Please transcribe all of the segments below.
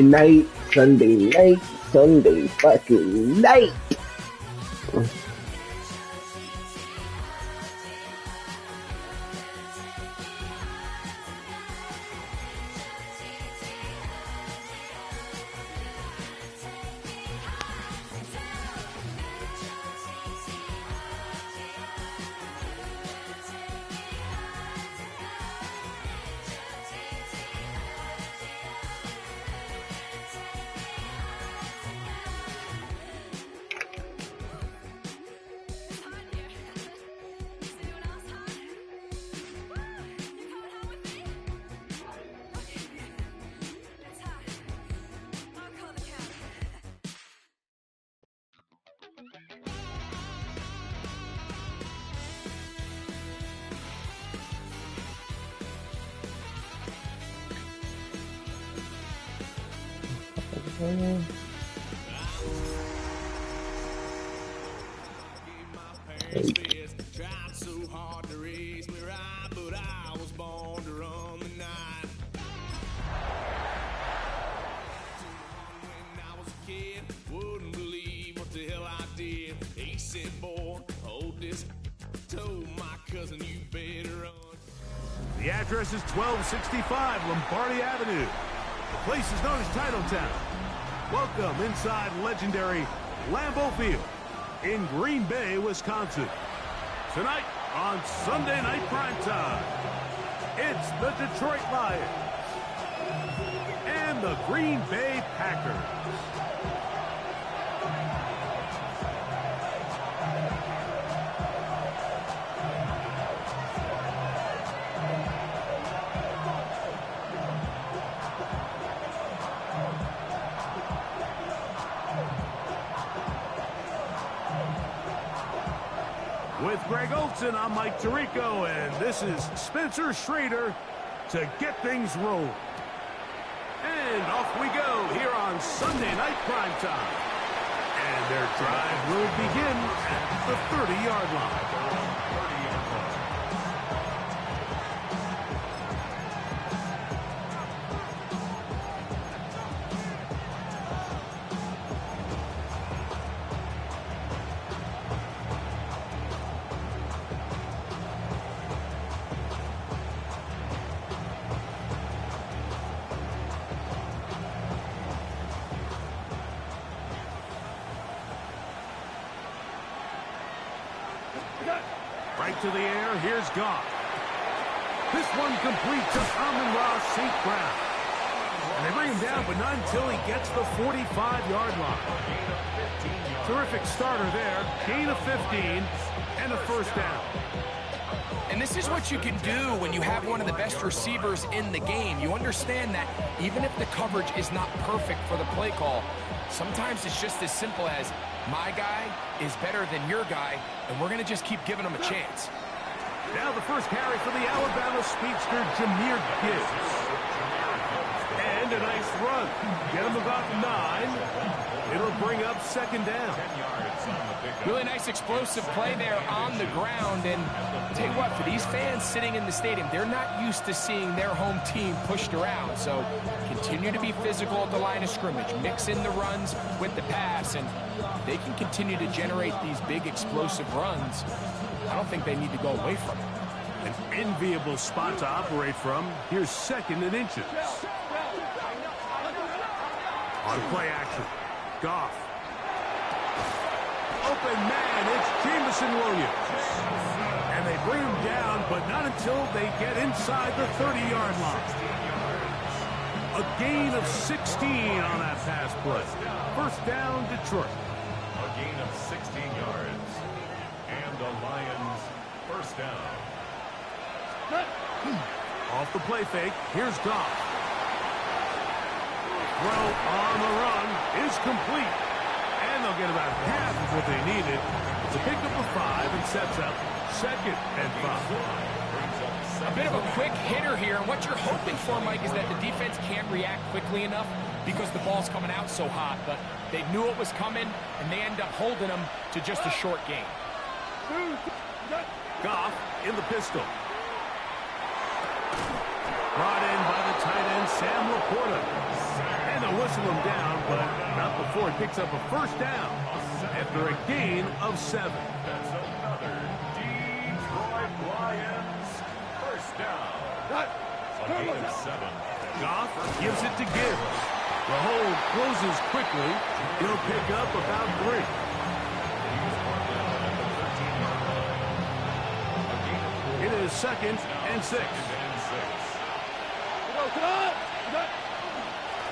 night, Sunday night, Sunday fucking night. Tried so hard to raise me right, but I was born to run the night. When I was a kid, wouldn't believe what the hell I did. He said, boy, hold this. Told my cousin, you better run. The address is 1265 Lombardi Avenue. The place is known as Titletown. Welcome inside legendary Lambeau Field in Green Bay, Wisconsin. Tonight on Sunday Night Primetime, it's the Detroit Lions and the Green Bay Packers. With Greg Olson, I'm Mike Tirico, and this is Spencer Schrader to get things rolling. And off we go here on Sunday Night Primetime. And their drive will begin at the 30-yard line. Right to the air, here's Goff. This one complete to Amon-Ra St. Brown. And they bring him down, but not until he gets the 45-yard line. Terrific starter there. Gain of 15 and a first down. And this is what you can do when you have one of the best receivers in the game. You understand that even if the coverage is not perfect for the play call, sometimes it's just as simple as my guy is better than your guy, and we're going to just keep giving him a chance. Now the first carry for the Alabama speedster, Jahmyr Gibbs. And a nice run. Get him about 9. It'll bring up second down. Really nice explosive play there on the ground. And tell you what, for these fans sitting in the stadium, they're not used to seeing their home team pushed around. So continue to be physical at the line of scrimmage. Mix in the runs with the pass, and they can continue to generate these big explosive runs. I don't think they need to go away from it. An enviable spot to operate from. Here's second and inches. On play action. Goff. Open man, it's Jameson Williams. And they bring him down, but not until they get inside the 30-yard line. A gain of 16 on that pass play. First down, Detroit. A gain of 16 yards. And the Lions first down. Off the play fake, here's Goff. Throw on the run is complete. And they'll get about half of what they needed to pick up a 5 and sets up second and 5. A bit of a quick hitter here, and what you're hoping for, Mike, is that the defense can't react quickly enough because the ball's coming out so hot. But they knew it was coming, and they end up holding them to just a short gain. Goff in the pistol. Brought in by the tight end, Sam Laporta. And they'll whistle him down, but not before he picks up a first down after a gain of 7. That's another Detroit Lions first down. A gain of 7. Goff gives it to Gibbs. The hold closes quickly. He'll pick up about 3. It is 2nd and 6.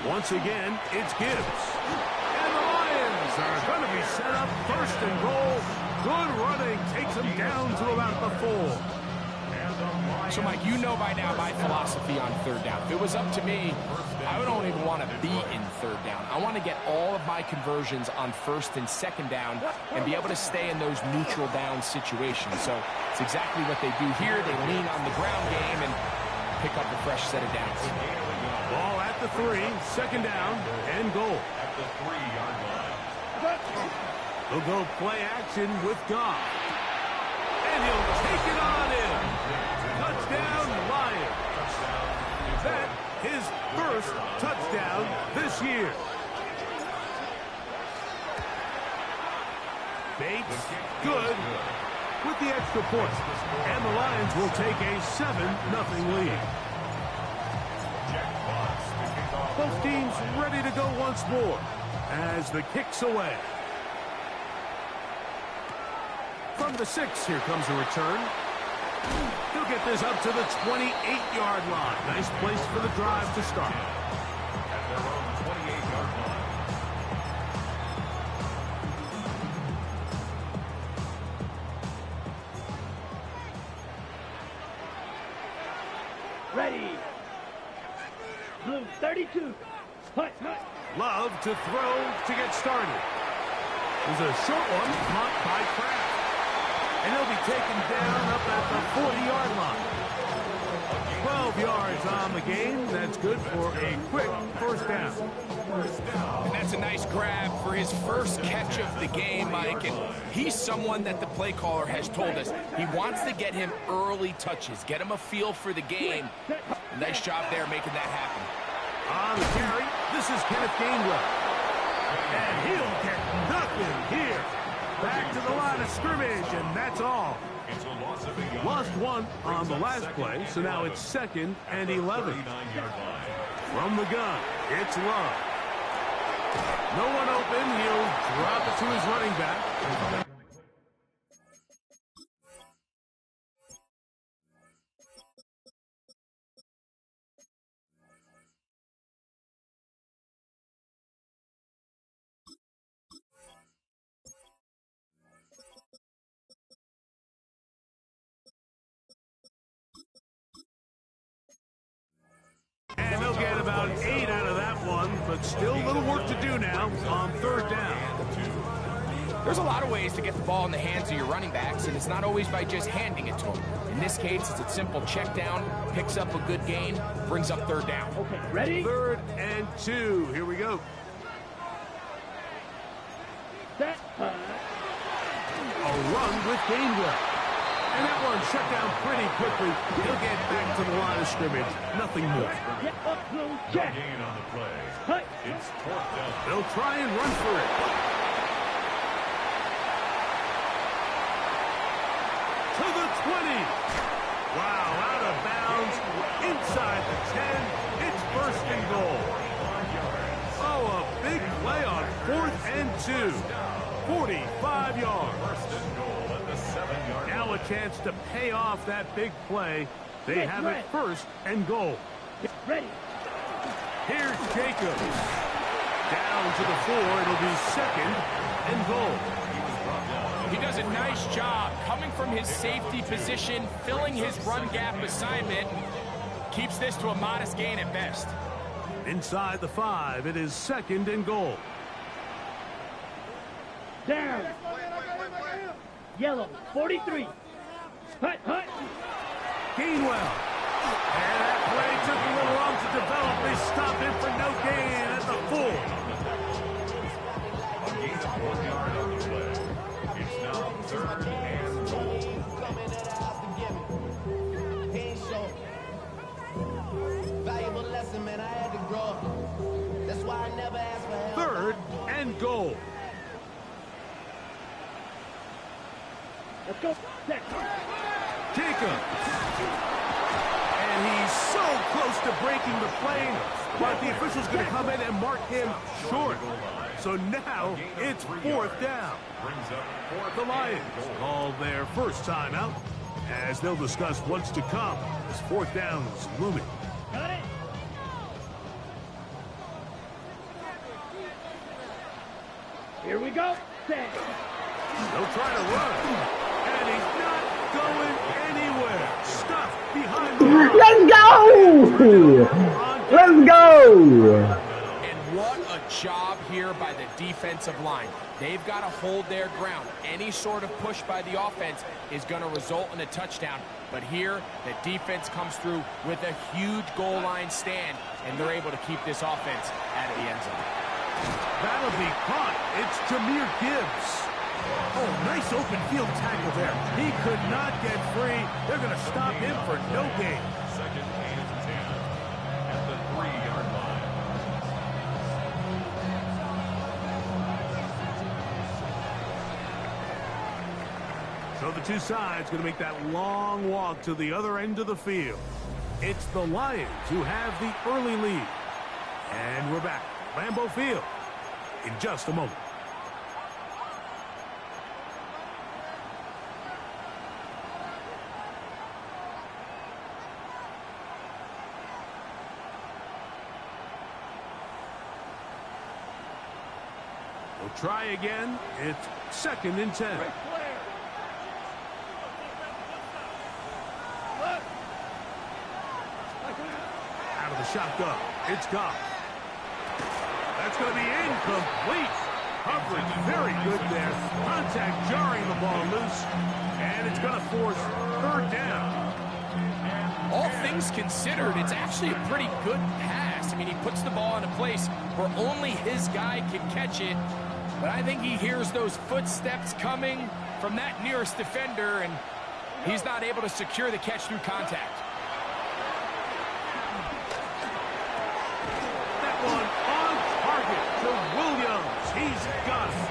Once again, it's Gibbs. And the Lions are going to be set up 1st and goal. Good running takes them down to about the 4. So, Mike, you know by now my philosophy on 3rd down. If it was up to me, I don't even want to be in 3rd down. I want to get all of my conversions on 1st and 2nd down and be able to stay in those neutral down situations. So it's exactly what they do here. They lean on the ground game and pick up a fresh set of downs. Ball at the 3, 2nd down and goal. At the 3-yard line. He'll go play action with Goff. And he'll take it on in. Touchdown, Lions. That his first touchdown this year. Bates, good, with the extra point. And the Lions will take a 7-0 lead. Both teams ready to go once more as the kick's away. From the 6, here comes a return. He'll get this up to the 28-yard line. Nice place for the drive to start. At their own 28-yard line. Ready. Blue 32. Hut. Love to throw to get started. There's a short one caught by Kraft. And he'll be taken down up at the 40-yard line. 12 yards on the game. That's good for a quick first down. And that's a nice grab for his first catch of the game, Mike. And he's someone that the play caller has told us he wants to get him early touches, get him a feel for the game. Nice job there making that happen. On the carry, this is Kenneth Gainwell. And he'll get nothing here. Back to the line of scrimmage, and that's all. It's a loss of 8 yards. Lost 1 on the last play, so now it's 2nd and 11. 39-yard line. From the gun, it's Love. No one open. He'll drop it to his running back. And they'll get about 8 out of that one, but still a little work to do now on 3rd down. There's a lot of ways to get the ball in the hands of your running backs, and it's not always by just handing it to them. In this case, it's a simple check down, picks up a good gain, brings up 3rd down. Okay, ready? 3rd and 2. Here we go. Set. A run with Gainwell. And that one shut down pretty quickly. He'll get back to the line of scrimmage. Nothing more. Get up, blue, No check. gain on the play. Hut. It's 4th down. They'll try and run for it. To the 20. Wow, out of bounds. Inside the 10. It's 1st and goal. Oh, a big play on 4th and 2. 45 yards. 1st and goal at the 7-yard line. Now a chance to pay off that big play. They have it 1st and goal. Get ready. Here's Jacobs. Down to the 4. It'll be 2nd and goal. He does a nice job coming from his safety position, filling his run gap assignment, keeps this to a modest gain at best. Inside the 5, it is 2nd and goal. Down. Yellow 43. Hut. Gainwell. And that play took a little long to develop. They stopped him for no gain at the 4. A gain of 1 yard on the play. It's now 3rd and goal. Valuable lesson, man. I had to grow up. That's why I goal. Let's go. Jacobs. And he's so close to breaking the play, but the official's going to come in and mark him short. So now it's fourth down. The Lions call their first timeout as they'll discuss what's to come as fourth down is looming. Got it. Here we go. They'll try to run, and he's not going anywhere. Stuffed behind the line. Let's go! And what a job here by the defensive line. They've got to hold their ground. Any sort of push by the offense is going to result in a touchdown. But here, the defense comes through with a huge goal line stand, and they're able to keep this offense out of the end zone. That'll be caught. It's Jahmyr Gibbs. Oh, nice open field tackle there. He could not get free. They're going to stop him for no gain. Second and 10 at the 3-yard line. So the two sides going to make that long walk to the other end of the field. It's the Lions who have the early lead. And we're back at Lambeau Field in just a moment. We'll try again. It's second and 10. Out of the shotgun. It's Goff. That's going to be incomplete. Coverage very good there. Contact jarring the ball loose. And it's going to force third down. All things considered, it's actually a pretty good pass. I mean, he puts the ball in a place where only his guy can catch it. But I think he hears those footsteps coming from that nearest defender, and he's not able to secure the catch through contact. That one on target to Williams. He's got it.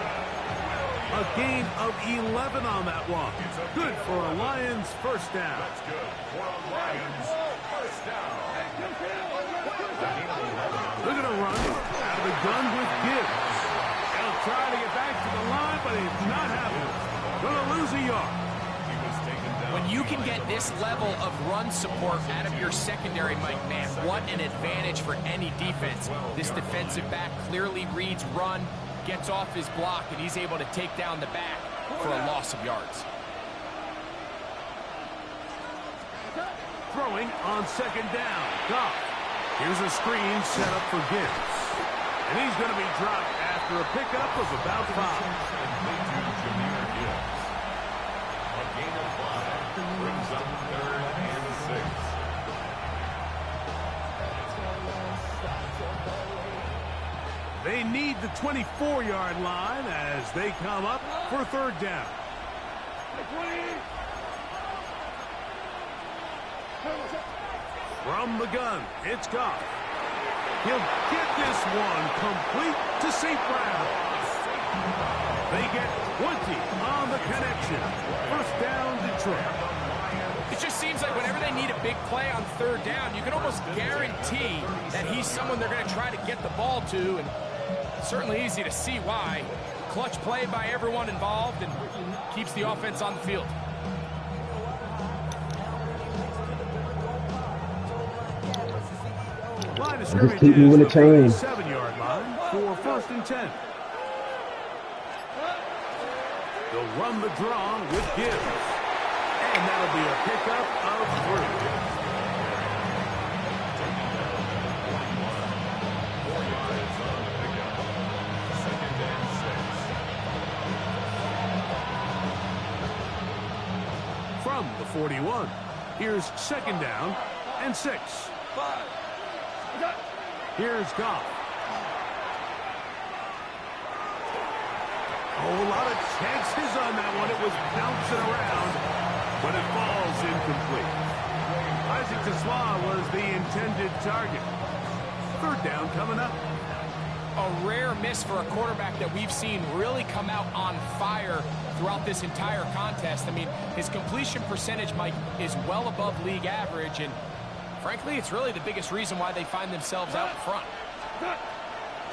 A gain of 11 on that one. Good for a Lions first down. That's good for a Lions first down. They're going to run out of the gun with Gibbs. They'll try to get back to the line, but it's not happening. Going to lose a yard. He was taken down. When you can get this level of run support out of your secondary, Mike, man, what an advantage for any defense. This defensive back clearly reads run, gets off his block, and he's able to take down the back for a loss of yards. Throwing on second down. Goff. Here's a screen set up for Gibbs. And he's going to be dropped after a pickup of about 5. Complete to Jahmyr Gibbs. A gain of 5 brings up third and 6. They need the 24-yard line as they come up for third down. From the gun, it's Goff. He'll get this one complete to St. Brown. They get 20 on the connection. First down, Detroit. It just seems like whenever they need a big play on third down, you can almost guarantee that he's someone they're going to try to get the ball to, and it's certainly easy to see why. Clutch play by everyone involved and keeps the offense on the field. Line of Just scrimmage keep moving the is chain. 7-yard line for first and 10. They'll run the draw with Gibbs. And that'll be a pickup of 3. From the 41, here's second down and 6. Here's Goff. Oh, a lot of chances on that one. It was bouncing around, but it falls incomplete. Isaac Tesla was the intended target. Third down coming up. a rare miss for a quarterback that we've seen really come out on fire throughout this entire contest. I mean, his completion percentage, Mike, is well above league average, and frankly, it's really the biggest reason why they find themselves out in front.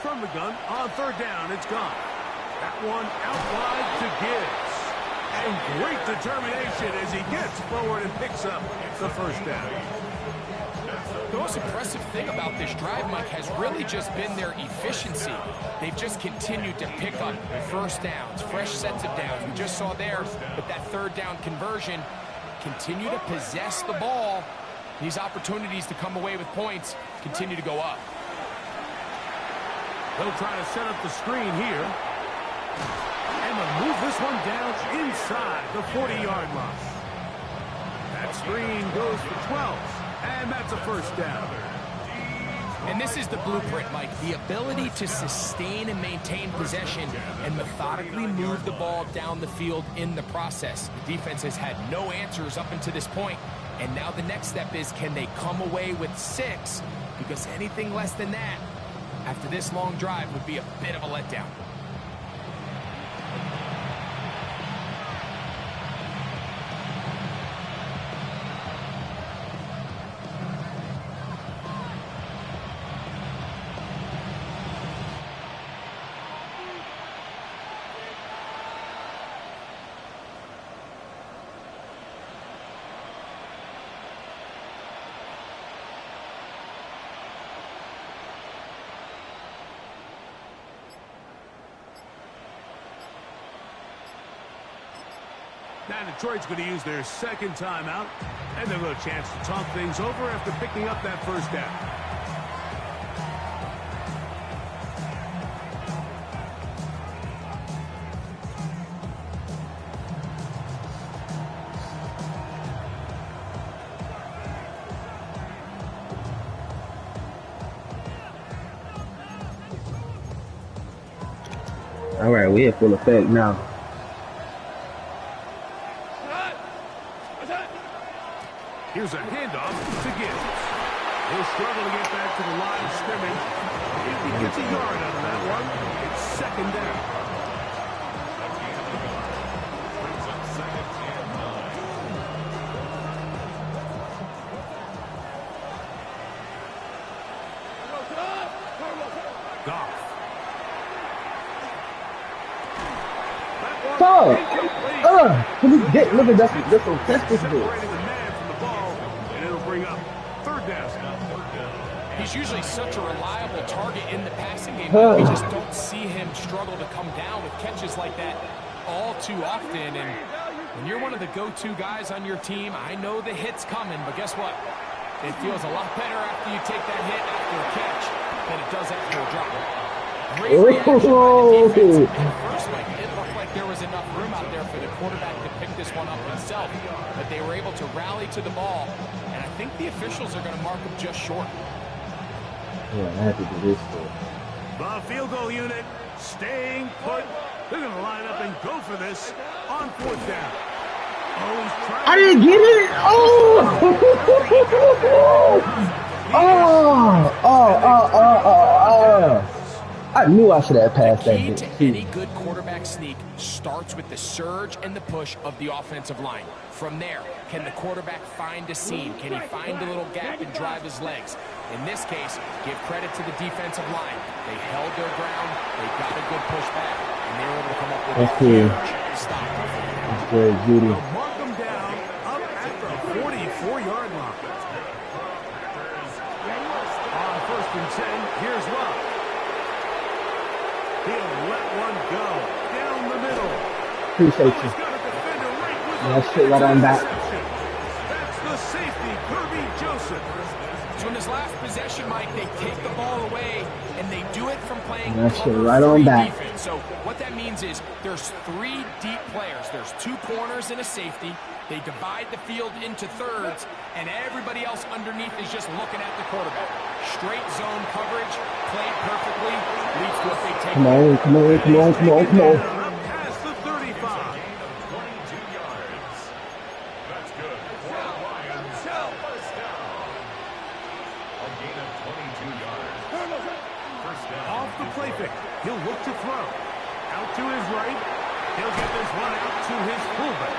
From the gun, on third down, it's gone. That one out wide to Gibbs. And great determination as he gets forward and picks up the first down. The most impressive thing about this drive, Mike, has really just been their efficiency. They've just continued to pick up first downs, fresh sets of downs. We just saw there with that third down conversion, continue to possess the ball. These opportunities to come away with points continue to go up. They'll try to set up the screen here. And they'll move this one down inside the 40-yard line. That screen goes for 12. And that's a first down. And this is the blueprint, Mike. The ability to sustain and maintain possession and methodically move the ball down the field in the process. The defense has had no answers up until this point. And now the next step is, can they come away with 6? Because anything less than that, after this long drive, would be a bit of a letdown. Now Detroit's going to use their second timeout, and they'll have a chance to talk things over after picking up that first down. All right, we in full effect now. Here's a handoff to Gibbs. He'll struggle to get back to the line of scrimmage. If he gets a yard out of that one, it's second down. Brings up second and 9. Goff. Look at that. That's so tested. Separating the man from the ball, and it'll bring up third down. He's usually such a reliable target in the passing game. We just don't see him struggle to come down with catches like that all too often. And when you're one of the go-to guys on your team, I know the hit's coming, but guess what? It feels a lot better after you take that hit after a catch than it does after a drop. Great reaction by the defense. At first, Mike, it looked like there was enough room out there for the quarterback to pick this one up himself, but they were able to rally to the ball, and I think the officials are going to mark him just short. Yeah, I have to do this for. The field goal unit staying put. They're going to line up and go for this on fourth down. Oh, he's trying. I didn't get it. Oh. I knew I should have passed that. The key to any good quarterback sneak starts with the surge and the push of the offensive line. From there, can the quarterback find a seam? Can he find a little gap and drive his legs? In this case, give credit to the defensive line. They held their ground, they got a good push back, and they were able to come up with a huge stop. That's good, Judy. They'll mark them down up at the 44-yard line. On first and 10, here's Love. He'll let one go down the middle. Appreciate you. That shit right on back. That's the safety, Kirby Joseph. So in his last possession, Mike, they take the ball away, and they do it from playing That shit cover right on 3 back. defense. So what that means is there's 3 deep players. There's 2 corners and a safety. They divide the field into thirds, and everybody else underneath is just looking at the quarterback. Straight zone coverage, played perfectly, leads to a big take. Come on. Up past the 35. 22 yards. That's good. For the Lions, first down. A gain of 22 yards. First down. Off the play He'll look to throw. Out to his right. He'll get this one out to his fullback.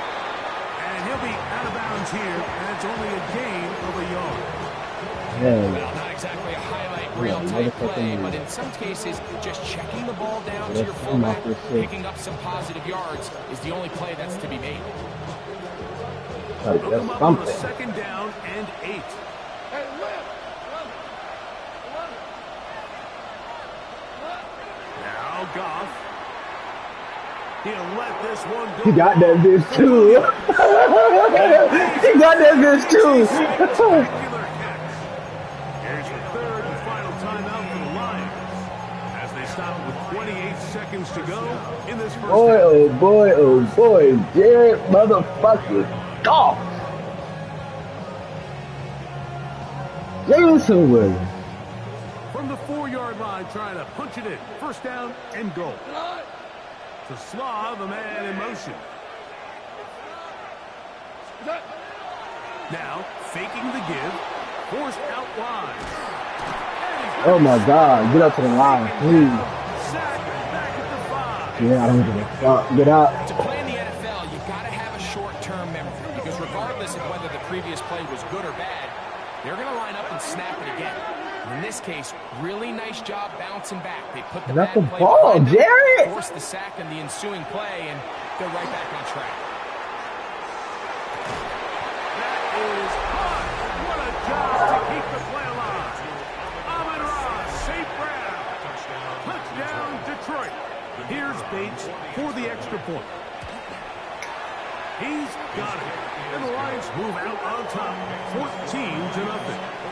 And he'll be out of bounds here, and it's only a gain of a yard. Yeah. Well, not exactly a highlight reel type play, but in some cases, just checking the ball down to your fullback, picking up some positive yards is the only play that's to be made. Hook him up on a second down and 8. Now Goff. He'll let this one go. He got that bitch too. He got that bitch too. Spectacular catch. Here's the third and final timeout for the Lions as they stop with 28 seconds to go in this first half. Oh boy, Jared motherfucking Goff. Jameson Williams. From the 4-yard line, trying to punch it in. First down and goal. To Slav, a man in motion. Now, faking the give. Forced out wide. Oh my God, get up to the line, please. Sack back at the 5. Yeah, I don't give a fuck. Get out. To play in the NFL, you got to have a short-term memory because regardless of whether the previous play was good or bad, they're going to line up and snap it again. In this case, really nice job bouncing back. They put the Not bad the play ball, behind them, Jared. forced the sack and the ensuing play, and they're right back on track. That is hot. What a job to keep the play alive. Amon-Ra, St. Brown. Touchdown, Detroit. Here's Bates for the extra point. He's got it. And the Lions move out on top, 14-0.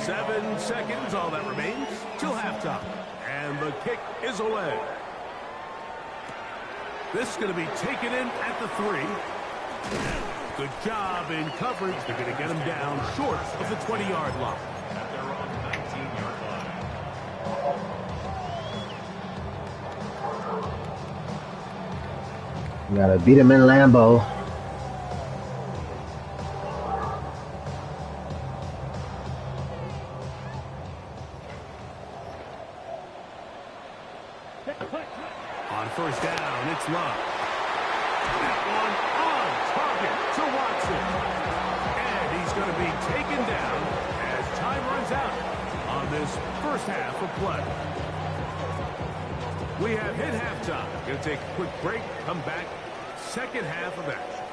7 seconds, all that remains, till halftime. And the kick is away. This is going to be taken in at the 3. Good job in coverage. They're going to get him down short of the 20-yard line. At their own 19-yard line. You gotta beat him in Lambeau. On first down, it's Love. That one on target to Watson. And he's going to be taken down as time runs out on this first half of play. We have hit halftime. Going to take a quick break, come back, second half of action.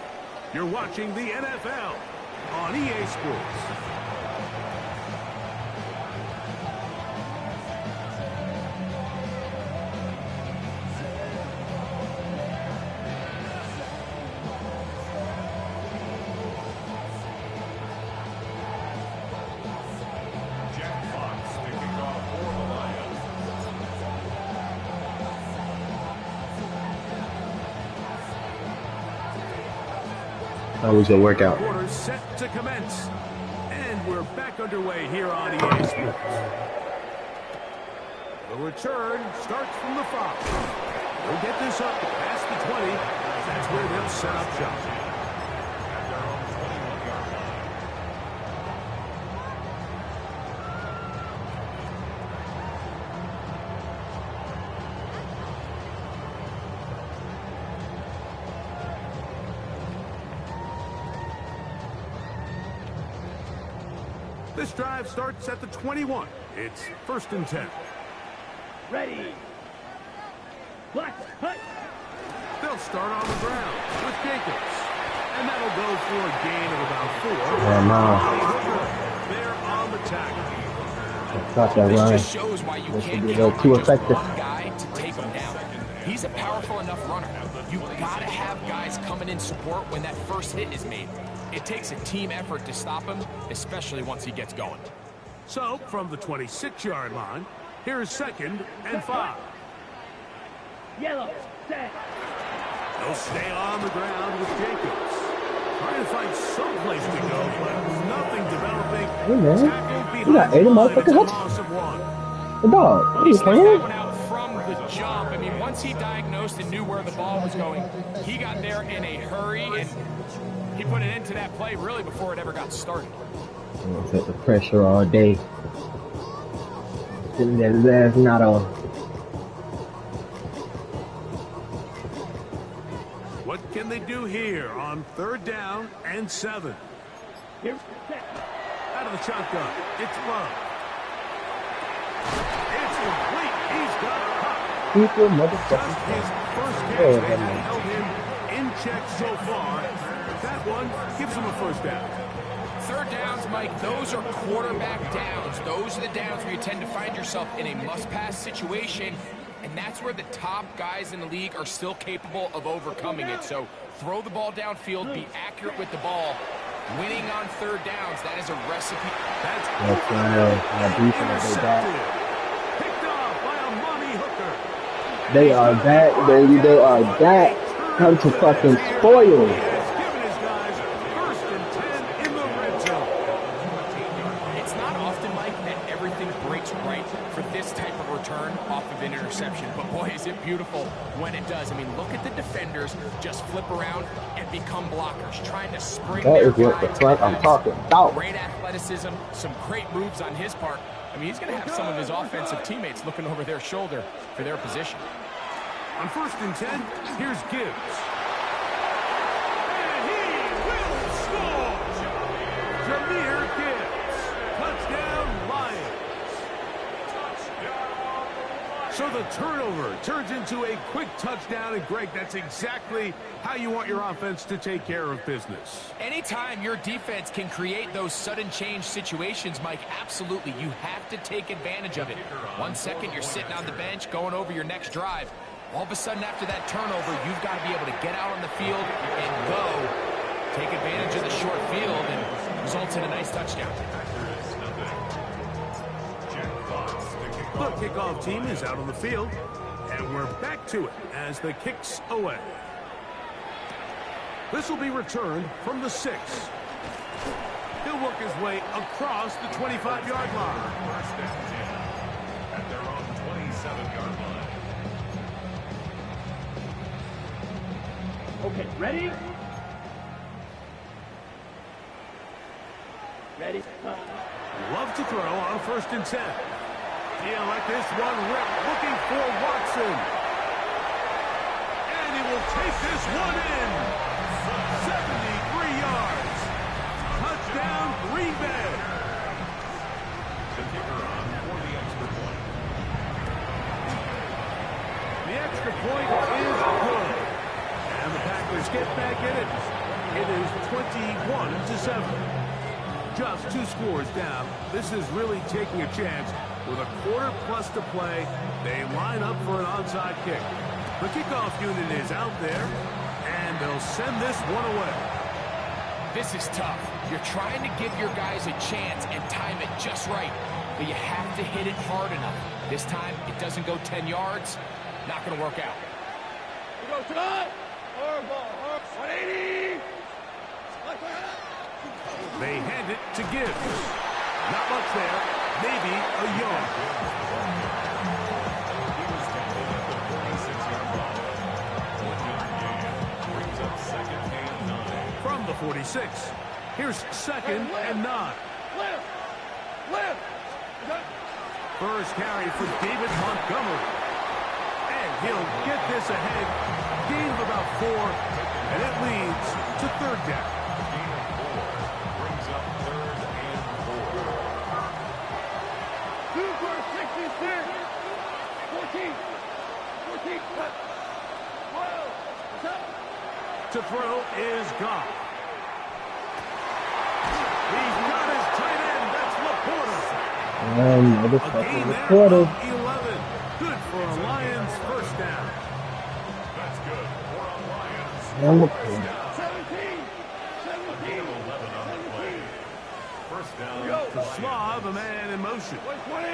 You're watching the NFL on EA Sports. That was a workout. Quarters set to commence. And we're back underway here on EA Sports. The return starts from the 5. They'll get this up past the 20. That's where they'll set up shop. This drive starts at the 21. It's 1st and 10. Ready. Black. Hut. They'll start on the ground with Jacobs. And that'll go for a gain of about 4. They're on the tackle. Got that This right. just shows why you This can't would be a count little on too just effective. one guy to take him down. He's a powerful enough runner. You got to have guys coming in support when that first hit is made. It takes a team effort to stop him, especially once he gets going. So, from the 26-yard line, here's 2nd and 5. Yellow. Set. They'll stay on the ground with Jacobs. Trying to find some place to go, but nothing developing. Hey man, Tackled you got behind 80 the line. It's a motherfuckers. loss of 1. The dog. What are you He's playing? that one out from the jump. I mean, once he diagnosed and knew where the ball was going, he got there in a hurry, and he put it into that play really before it ever got started. Put the pressure all day. Sitting there, that's not a. What can they do here on 3rd down and 7? Here's set. Out of the shotgun, it's Love. It's complete. He's got a pop. People, Just motherfuckers. his first catch. They have held him in check so far. That one gives him a 1st down. 3rd downs, Mike, those are quarterback downs. Those are the downs where you tend to find yourself in a must-pass situation, and that's where the top guys in the league are still capable of overcoming it. So throw the ball downfield, be accurate with the ball. Winning on 3rd downs, that is a recipe. That's Intercepted. Picked off by a money hooker. They are back, baby. They are back. Come to fucking spoil. He has given his guys 1st and 10 in the red zone. It's not often, Mike, that everything breaks right for this type of return off of an interception. But boy, is it beautiful when it does. I mean, look at the defenders just flip around and become blockers, trying to spring That their is what the guy to fuck I'm pass. talking about. Great athleticism, some great moves on his part. I mean, he's going to have some of his offensive teammates looking over their shoulder for their position. On 1st and 10, here's Gibbs. And he will score! Jahmyr Gibbs. Touchdown, Lions. So the turnover turns into a quick touchdown, and Greg, that's exactly how you want your offense to take care of business. Anytime your defense can create those sudden change situations, Mike, absolutely, you have to take advantage of it. 1 second, you're sitting on the bench, going over your next drive. All of a sudden, after that turnover, you've got to be able to get out on the field and go. Take advantage of the short field and results in a nice touchdown. The kickoff team is out on the field, and we're back to it as the kick's away. This will be returned from the 6. He'll work his way across the 25-yard line. 1st and 10 at their own 27-yard line. Okay, ready? Ready? Love to throw on 1st and 10. He'll let this one rip, looking for Watson. And he will take this one in. 73 yards. Touchdown, Green Bay. The kicker on for the extra point. The extra point is good. And the Packers get back in it. It is 21-7. Just 2 scores down. This is really taking a chance. With a quarter plus to play, they line up for an onside kick. The kickoff unit is out there, and they'll send this one away. This is tough. You're trying to give your guys a chance and time it just right, but you have to hit it hard enough. This time, it doesn't go 10 yards. Not going to work out. We go tonight. 180. They hand it to Gibbs. Not much there. Maybe a yard. He was tackled at the 46-yard line. 1-yard gain brings up 2nd and 9. From the 46, here's 2nd and 9. Left. First carry for David Montgomery. And he'll get this ahead. Gain of about 4, and it leads to 3rd down. Gain of 4 brings up 3rd and 4. 2 for 66. 14. 14. 12. Stop. To throw is gone. He's got his tight end. That's Laporta. A Motherfucker gain there recorded. of 11. Good for a Lions 1st down. That's good for a Lions. And 17. Gain of 11 on the play. 1st down. To Slav, a man in motion. 20.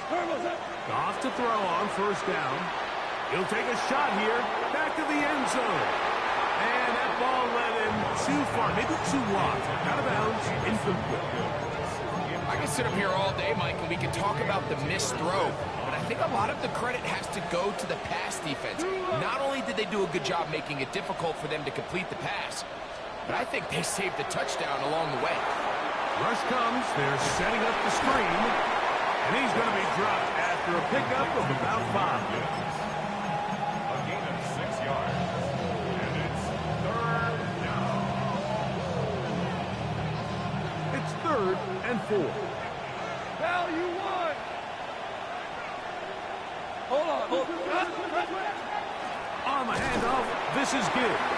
Turbo's up. Off to throw on 1st down. He'll take a shot here. Back to the end zone. And that ball led him too far. Maybe too wide. Out of bounds. Incomplete. I can sit up here all day, Mike, and we can talk about the missed throw, but I think a lot of the credit has to go to the pass defense. Not only did they do a good job making it difficult for them to complete the pass, but I think they saved the touchdown along the way. Rush comes. They're setting up the screen. And he's going to be dropped after a pickup of about 5. A gain of 6 yards. And it's third down. It's 3rd and 4. Val, you won. Hold on. On the handoff, this is Gibbs.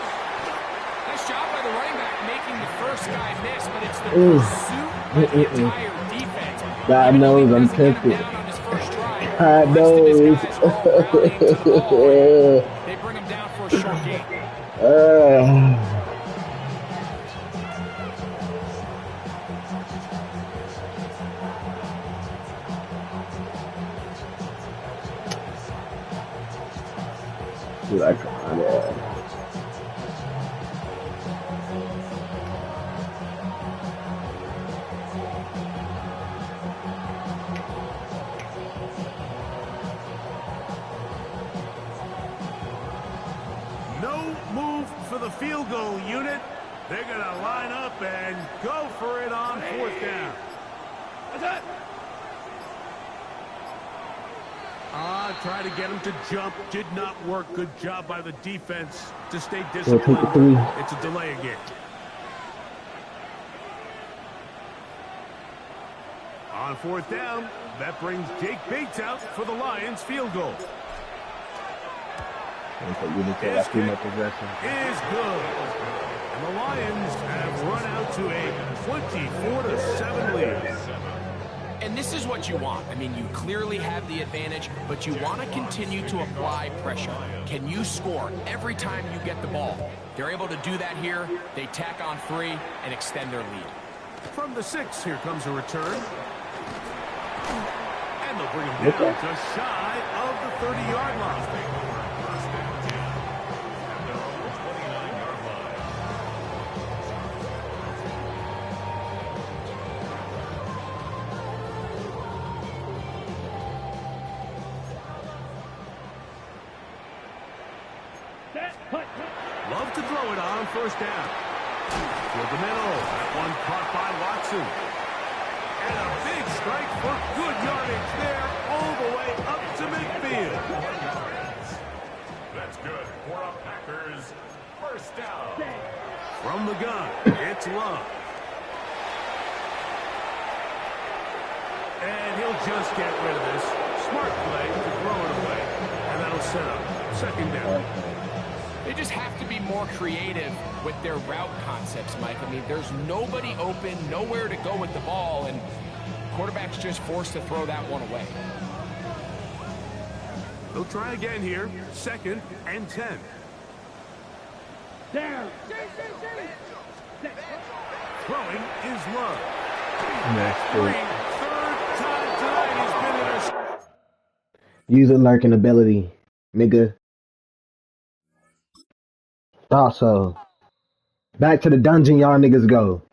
Nice job by the running back making the first guy miss, but it's the pursuit by the entire defense. God knows I'm tempted. God knows. They bring him down for a short gain. Like, yeah. No move for the field goal unit. They're going to line up and go for it on 4th down. Try to get him to jump. Did not work. Good job by the defense to stay disciplined. It's a delay again. On 4th down, that brings Jake Bates out for the Lions field goal. His kick is good. And the Lions have run out to a 24-7 lead. And this is what you want. I mean, you clearly have the advantage, but you want to continue to apply pressure. Can you score every time you get the ball? They're able to do that here. They tack on 3 and extend their lead. From the 6, here comes a return. And they'll bring him down just shy of the 30-yard line. Love to throw it on 1st down. With the middle. That one caught by Watson. And a big strike for good yardage there all the way up to midfield. That's good for a Packers 1st down. From the gun, it's Love. And he'll just get rid of this. Smart play to throw it away. And that'll set up 2nd down. They just have to be more creative with their route concepts, Mike. I mean, there's nobody open, nowhere to go with the ball, and quarterback's just forced to throw that one away. They'll try again here. 2nd and 10. Down. Throwing is Love. Third time tonight he's been intercepted. Use a lurking ability, nigga. Thought so. Back to the dungeon y'all niggas go.